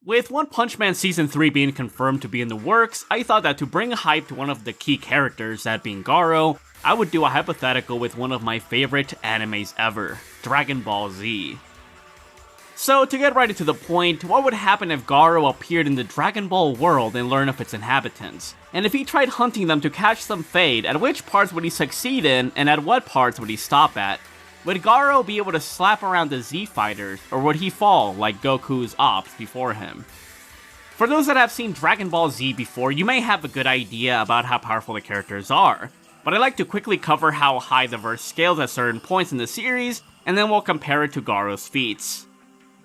With One Punch Man Season 3 being confirmed to be in the works, I thought that to bring hype to one of the key characters, that being Garou, I would do a hypothetical with one of my favorite animes ever, Dragon Ball Z. So to get right into the point, what would happen if Garou appeared in the Dragon Ball world and learned of its inhabitants? And if he tried hunting them to catch some fate, at which parts would he succeed in, and at what parts would he stop at? Would Garou be able to slap around the Z fighters, or would he fall like Goku's ops before him? For those that have seen Dragon Ball Z before, you may have a good idea about how powerful the characters are, but I'd like to quickly cover how high the verse scales at certain points in the series, and then we'll compare it to Garou's feats.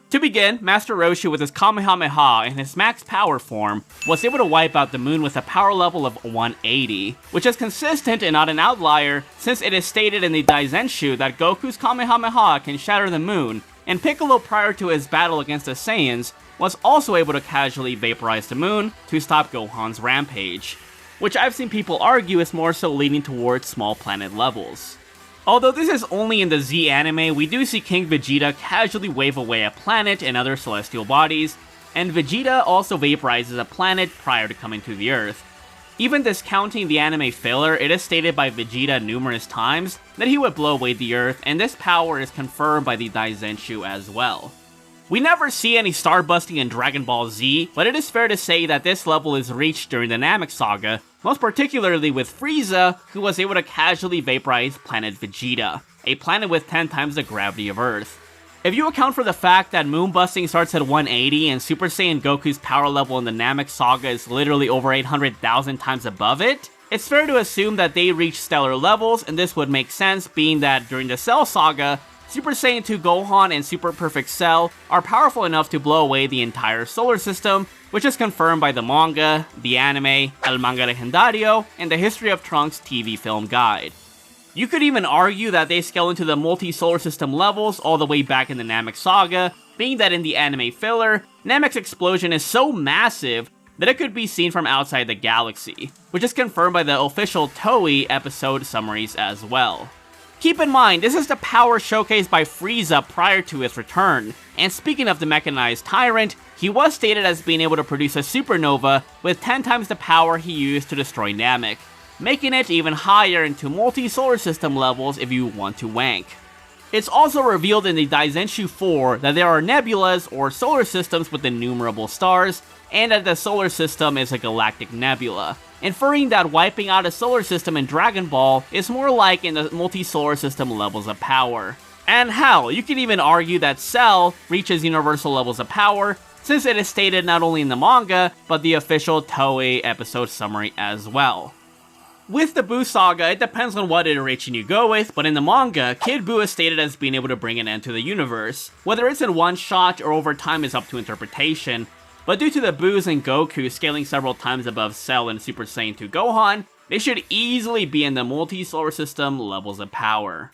To begin, Master Roshi with his Kamehameha in his max power form was able to wipe out the moon with a power level of 180, which is consistent and not an outlier since it is stated in the Daizenshu that Goku's Kamehameha can shatter the moon, and Piccolo prior to his battle against the Saiyans was also able to casually vaporize the moon to stop Gohan's rampage, which I've seen people argue is more so leaning towards small planet levels. Although this is only in the Z anime, we do see King Vegeta casually wave away a planet and other celestial bodies, and Vegeta also vaporizes a planet prior to coming to the Earth. Even discounting the anime filler, it is stated by Vegeta numerous times that he would blow away the Earth, and this power is confirmed by the Daizenshu as well. We never see any starbusting in Dragon Ball Z, but it is fair to say that this level is reached during the Namek Saga, most particularly with Frieza, who was able to casually vaporize planet Vegeta, a planet with 10 times the gravity of Earth. If you account for the fact that moonbusting starts at 180 and Super Saiyan Goku's power level in the Namek Saga is literally over 800,000 times above it, it's fair to assume that they reach stellar levels, and this would make sense being that during the Cell Saga, Super Saiyan 2 Gohan and Super Perfect Cell are powerful enough to blow away the entire solar system, which is confirmed by the manga, the anime, El Manga Legendario, and the History of Trunks TV film guide. You could even argue that they scale into the multi-solar system levels all the way back in the Namek Saga, being that in the anime filler, Namek's explosion is so massive that it could be seen from outside the galaxy, which is confirmed by the official Toei episode summaries as well. Keep in mind, this is the power showcased by Frieza prior to his return, and speaking of the mechanized tyrant, he was stated as being able to produce a supernova with 10 times the power he used to destroy Namek, making it even higher into multi-solar system levels if you want to wank. It's also revealed in the Daizenshu 4 that there are nebulas or solar systems with innumerable stars, and that the solar system is a galactic nebula, inferring that wiping out a solar system in Dragon Ball is more like in the multi-solar system levels of power. And hell, you can even argue that Cell reaches universal levels of power, since it is stated not only in the manga, but the official Toei episode summary as well. With the Buu saga, it depends on what iteration you go with, but in the manga, Kid Buu is stated as being able to bring an end to the universe. Whether it's in one shot or over time is up to interpretation, but due to the Buus and Goku scaling several times above Cell and Super Saiyan 2 Gohan, they should easily be in the multi-solar system levels of power.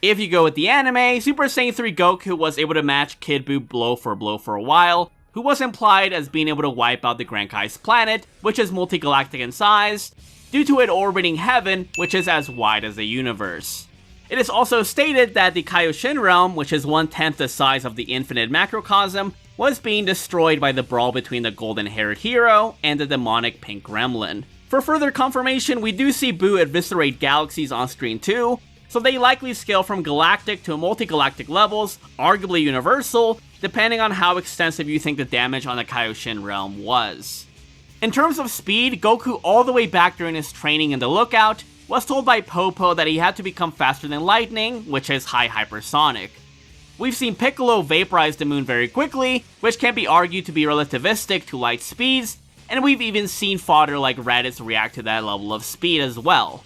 If you go with the anime, Super Saiyan 3 Goku was able to match Kid Buu blow for a while, who was implied as being able to wipe out the Grand Kai's planet, which is multi-galactic in size, due to it orbiting heaven, which is as wide as the universe. It is also stated that the Kaioshin realm, which is 1/10 the size of the infinite macrocosm, was being destroyed by the brawl between the golden-haired hero and the demonic pink gremlin. For further confirmation, we do see Buu eviscerate galaxies on screen too, so they likely scale from galactic to multi-galactic levels, arguably universal, depending on how extensive you think the damage on the Kaioshin realm was. In terms of speed, Goku all the way back during his training in the Lookout was told by Popo that he had to become faster than lightning, which is high hypersonic. We've seen Piccolo vaporize the moon very quickly, which can be argued to be relativistic to light speeds, and we've even seen fodder like Raditz react to that level of speed as well.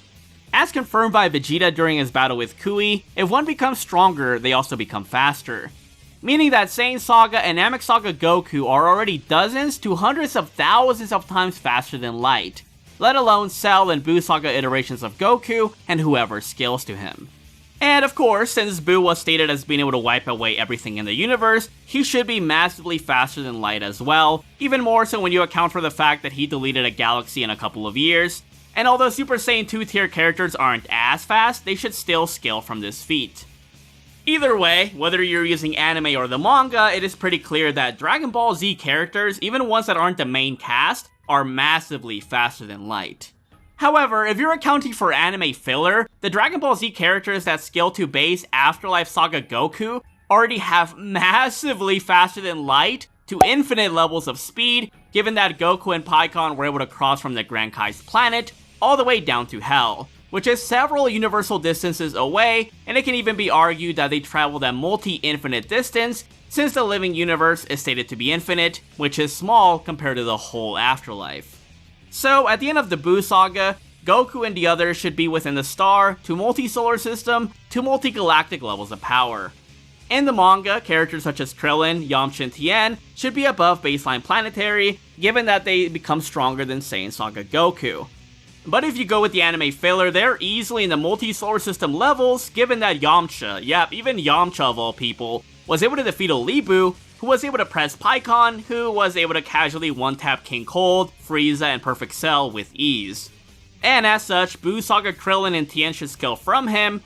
As confirmed by Vegeta during his battle with Kui, if one becomes stronger, they also become faster. Meaning that Saiyan Saga and Namek Saga Goku are already dozens to hundreds of thousands of times faster than light, let alone Cell and Buu Saga iterations of Goku and whoever scales to him. And of course, since Buu was stated as being able to wipe away everything in the universe, he should be massively faster than light as well, even more so when you account for the fact that he deleted a galaxy in a couple of years. And although Super Saiyan 2 tier characters aren't as fast, they should still scale from this feat. Either way, whether you're using anime or the manga, it is pretty clear that Dragon Ball Z characters, even ones that aren't the main cast, are massively faster than light. However, if you're accounting for anime filler, the Dragon Ball Z characters that scale to base Afterlife Saga Goku already have massively faster than light to infinite levels of speed, given that Goku and Pikkon were able to cross from the Grand Kai's planet all the way down to Hell, which is several universal distances away, and it can even be argued that they traveled a multi-infinite distance, since the living universe is stated to be infinite, which is small compared to the whole afterlife. So, at the end of the Buu saga, Goku and the others should be within the star, to multi-solar system, to multi-galactic levels of power. In the manga, characters such as Krillin, Yamcha, and Tien should be above baseline planetary, given that they become stronger than Saiyan Saga Goku. But if you go with the anime filler, they're easily in the multi-solar system levels, given that Yamcha, yep, even Yamcha of all people, was able to defeat Olibu, who was able to press Pikkon, who was able to casually one-tap King Cold, Frieza, and Perfect Cell with ease. And as such, Buu Saga Krillin and Tien should scale from him.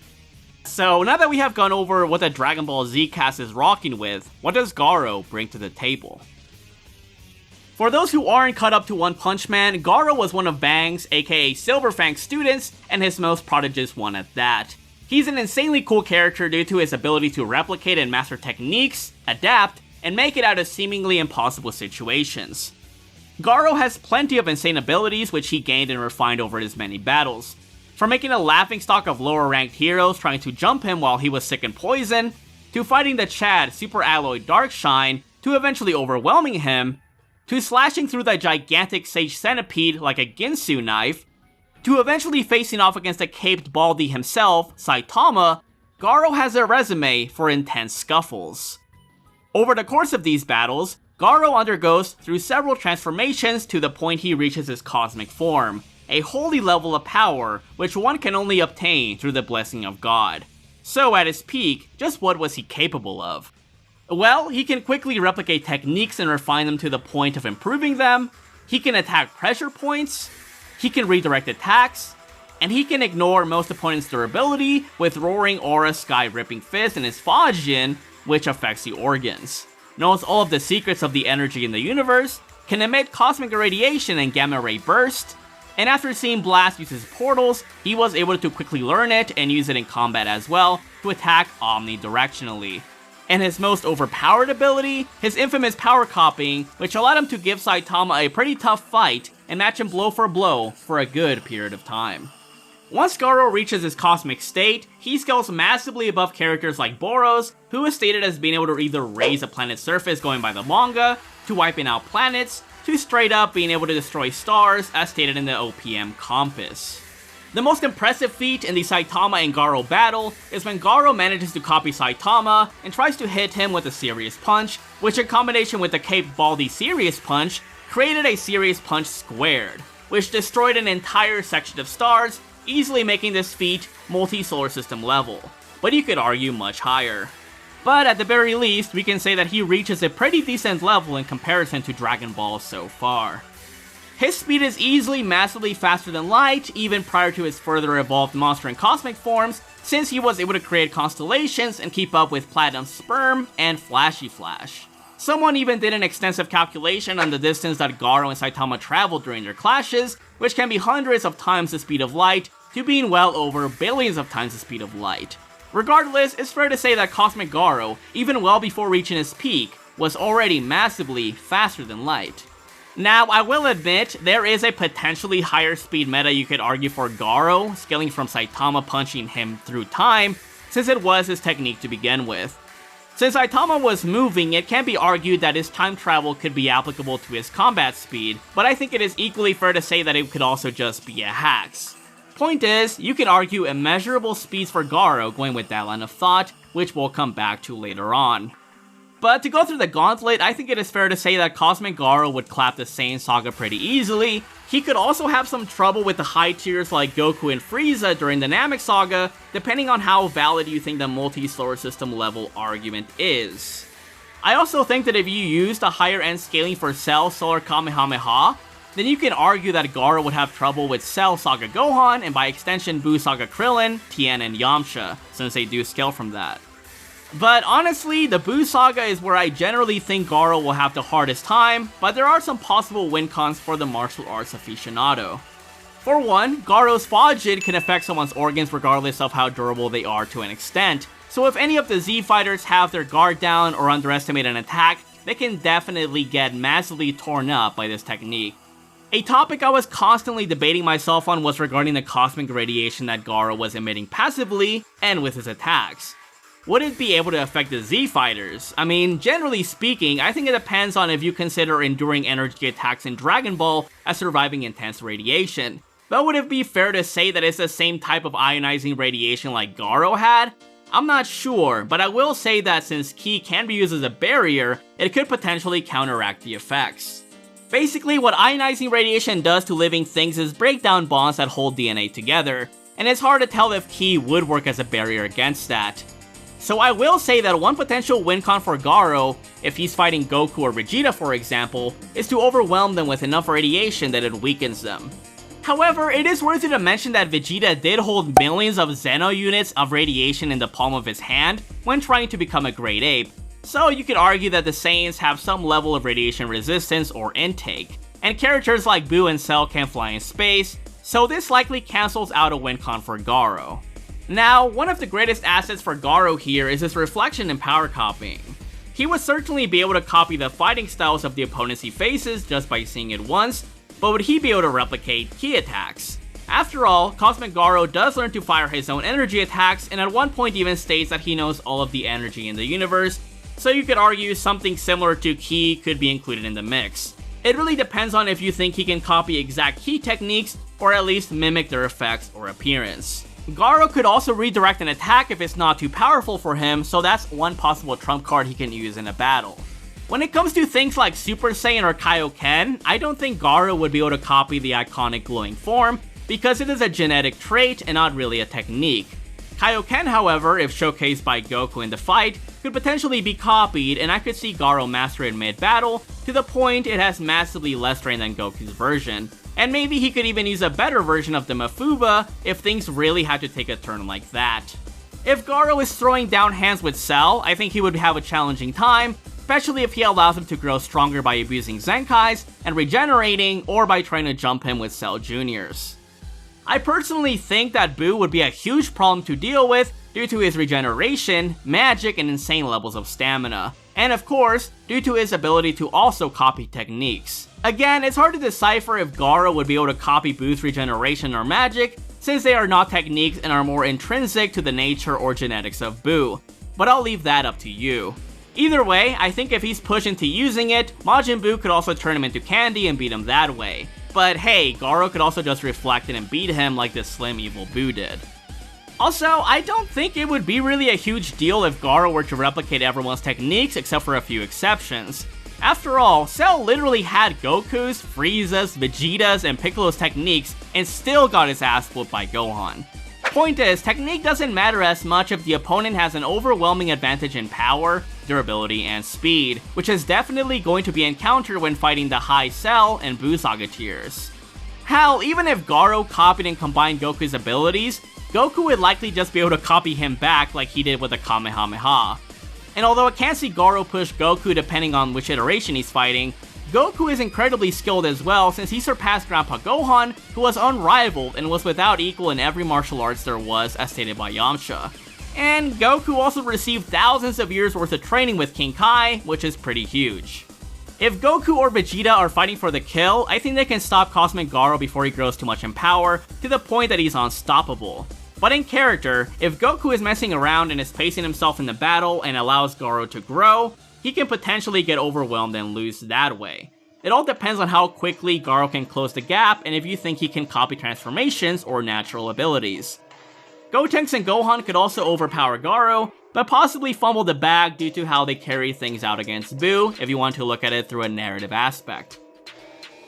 So now that we have gone over what the Dragon Ball Z cast is rocking with, what does Garou bring to the table? For those who aren't caught up to One Punch Man, Garou was one of Bang's, aka Silver Fang's students, and his most prodigious one at that. He's an insanely cool character due to his ability to replicate and master techniques, adapt, and make it out of seemingly impossible situations. Garou has plenty of insane abilities which he gained and refined over his many battles. From making a laughingstock of lower ranked heroes trying to jump him while he was sick and poisoned, to fighting the Chad Super Alloy Darkshine, to eventually overwhelming him, to slashing through the gigantic Sage Centipede like a Ginsu knife, to eventually facing off against the caped Baldy himself, Saitama, Garou has a resume for intense scuffles. Over the course of these battles, Garou undergoes through several transformations to the point he reaches his cosmic form, a holy level of power which one can only obtain through the blessing of God. So at his peak, just what was he capable of? Well, he can quickly replicate techniques and refine them to the point of improving them, he can attack pressure points, he can redirect attacks, and he can ignore most opponents' durability with Roaring Aura Sky Ripping Fist and his Fajin, which affects the organs. Knows all of the secrets of the energy in the universe, can emit cosmic irradiation and gamma ray burst, and after seeing Blast use his portals, he was able to quickly learn it and use it in combat as well to attack omnidirectionally. And his most overpowered ability, his infamous power copying, which allowed him to give Saitama a pretty tough fight and match him blow for a good period of time. Once Garou reaches his cosmic state, he scales massively above characters like Boros, who is stated as being able to either raise a planet's surface going by the manga, to wiping out planets, to straight up being able to destroy stars as stated in the OPM compass. The most impressive feat in the Saitama and Garou battle is when Garou manages to copy Saitama and tries to hit him with a Serious Punch, which in combination with the Cape Baldy Serious Punch, created a Serious Punch squared, which destroyed an entire section of stars, easily making this feat multi-solar system level, but you could argue much higher. But at the very least, we can say that he reaches a pretty decent level in comparison to Dragon Ball so far. His speed is easily massively faster than light, even prior to his further evolved monster and cosmic forms, since he was able to create constellations and keep up with Platinum Sperm and Flashy Flash. Someone even did an extensive calculation on the distance that Garou and Saitama traveled during their clashes, which can be hundreds of times the speed of light, to being well over billions of times the speed of light. Regardless, it's fair to say that Cosmic Garou, even well before reaching his peak, was already massively faster than light. Now, I will admit, there is a potentially higher speed meta you could argue for Garou, scaling from Saitama punching him through time, since it was his technique to begin with. Since Saitama was moving, it can be argued that his time travel could be applicable to his combat speed, but I think it is equally fair to say that it could also just be a hacks. Point is, you can argue immeasurable speeds for Garou going with that line of thought, which we'll come back to later on. But to go through the gauntlet, I think it is fair to say that Cosmic Garou would clap the Saiyan Saga pretty easily. He could also have some trouble with the high tiers like Goku and Frieza during the Namek Saga, depending on how valid you think the multi-solar system level argument is. I also think that if you use the higher end scaling for Cell Solar Kamehameha, then you can argue that Garou would have trouble with Cell Saga Gohan, and by extension Buu Saga Krillin, Tien, and Yamcha, since they do scale from that. But honestly, the Buu Saga is where I generally think Garou will have the hardest time, but there are some possible win-cons for the martial arts aficionado. For one, Garou's Fajit can affect someone's organs regardless of how durable they are to an extent, so if any of the Z fighters have their guard down or underestimate an attack, they can definitely get massively torn up by this technique. A topic I was constantly debating myself on was regarding the cosmic radiation that Garou was emitting passively and with his attacks. Would it be able to affect the Z fighters? I mean, generally speaking, I think it depends on if you consider enduring energy attacks in Dragon Ball as surviving intense radiation. But would it be fair to say that it's the same type of ionizing radiation like Garou had? I'm not sure, but I will say that since Ki can be used as a barrier, it could potentially counteract the effects. Basically, what ionizing radiation does to living things is break down bonds that hold DNA together, and it's hard to tell if Ki would work as a barrier against that. So I will say that one potential win-con for Garou, if he's fighting Goku or Vegeta for example, is to overwhelm them with enough radiation that it weakens them. However, it is worthy to mention that Vegeta did hold millions of Xeno units of radiation in the palm of his hand when trying to become a great ape, so you could argue that the Saiyans have some level of radiation resistance or intake, and characters like Buu and Cell can fly in space, so this likely cancels out a win-con for Garou. Now, one of the greatest assets for Garou here is his reflection and power copying. He would certainly be able to copy the fighting styles of the opponents he faces just by seeing it once, but would he be able to replicate Ki attacks? After all, Cosmic Garou does learn to fire his own energy attacks, and at one point even states that he knows all of the energy in the universe, so you could argue something similar to Ki could be included in the mix. It really depends on if you think he can copy exact Ki techniques, or at least mimic their effects or appearance. Garou could also redirect an attack if it's not too powerful for him, so that's one possible trump card he can use in a battle. When it comes to things like Super Saiyan or Kaioken, I don't think Garou would be able to copy the iconic glowing form, because it is a genetic trait and not really a technique. Kaioken, however, if showcased by Goku in the fight, could potentially be copied, and I could see Garou master it mid-battle, to the point it has massively less drain than Goku's version. And maybe he could even use a better version of the Mafuba if things really had to take a turn like that. If Garou is throwing down hands with Cell, I think he would have a challenging time, especially if he allows him to grow stronger by abusing Zenkais and regenerating, or by trying to jump him with Cell Juniors. I personally think that Buu would be a huge problem to deal with due to his regeneration, magic, and insane levels of stamina. And of course, due to his ability to also copy techniques. Again, it's hard to decipher if Garou would be able to copy Buu's regeneration or magic, since they are not techniques and are more intrinsic to the nature or genetics of Buu, but I'll leave that up to you. Either way, I think if he's pushed into using it, Majin Buu could also turn him into candy and beat him that way. But hey, Garou could also just reflect it and beat him like the slim evil Buu did. Also, I don't think it would be really a huge deal if Garou were to replicate everyone's techniques except for a few exceptions. After all, Cell literally had Goku's, Frieza's, Vegeta's, and Piccolo's techniques and still got his ass whooped by Gohan. Point is, technique doesn't matter as much if the opponent has an overwhelming advantage in power, durability, and speed, which is definitely going to be encountered when fighting the high Cell and Buu Saga tiers. Hell, even if Garou copied and combined Goku's abilities, Goku would likely just be able to copy him back like he did with the Kamehameha. And although I can't see Garou push Goku depending on which iteration he's fighting, Goku is incredibly skilled as well since he surpassed Grandpa Gohan, who was unrivaled and was without equal in every martial arts there was, as stated by Yamcha. And Goku also received thousands of years worth of training with King Kai, which is pretty huge. If Goku or Vegeta are fighting for the kill, I think they can stop Cosmic Garou before he grows too much in power, to the point that he's unstoppable. But in character, if Goku is messing around and is pacing himself in the battle and allows Garou to grow, he can potentially get overwhelmed and lose that way. It all depends on how quickly Garou can close the gap and if you think he can copy transformations or natural abilities. Gotenks and Gohan could also overpower Garou, but possibly fumble the bag due to how they carry things out against Buu if you want to look at it through a narrative aspect.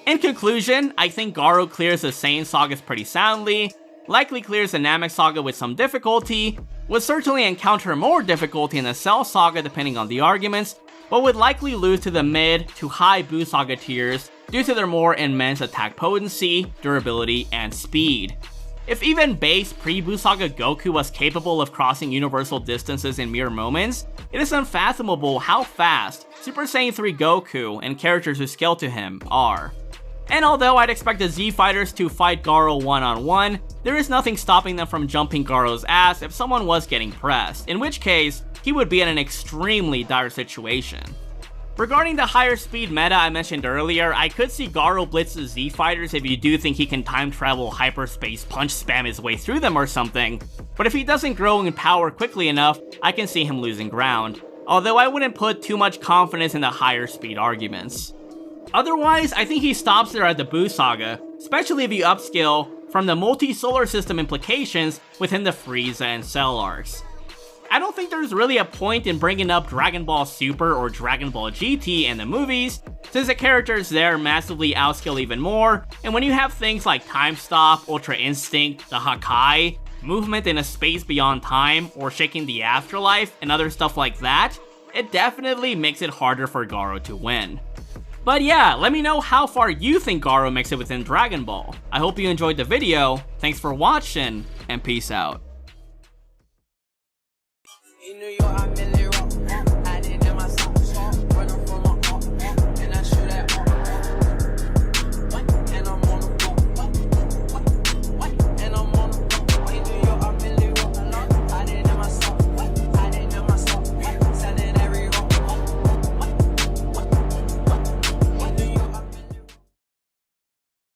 In conclusion, I think Garou clears the Saiyan sagas pretty soundly, likely clears the Namek saga with some difficulty, would certainly encounter more difficulty in the Cell saga depending on the arguments, but would likely lose to the mid to high Buu saga tiers due to their more immense attack potency, durability, and speed. If even base pre-Buu Saga Goku was capable of crossing universal distances in mere moments, it is unfathomable how fast Super Saiyan 3 Goku and characters who scale to him are. And although I'd expect the Z Fighters to fight Garou one-on-one, there is nothing stopping them from jumping Garou's ass if someone was getting pressed, in which case, he would be in an extremely dire situation. Regarding the higher speed meta I mentioned earlier, I could see Garou blitz the Z Fighters if you do think he can time travel hyperspace punch spam his way through them or something, but if he doesn't grow in power quickly enough, I can see him losing ground, although I wouldn't put too much confidence in the higher speed arguments. Otherwise, I think he stops there at the Buu Saga, especially if you upscale from the multi-solar system implications within the Frieza and Cell arcs. I don't think there's really a point in bringing up Dragon Ball Super or Dragon Ball GT in the movies, since the characters there massively outscale even more, and when you have things like Time Stop, Ultra Instinct, the Hakai, movement in a space beyond time, or shaking the afterlife, and other stuff like that, it definitely makes it harder for Garou to win. But yeah, let me know how far you think Garou makes it within Dragon Ball. I hope you enjoyed the video, thanks for watching, and peace out.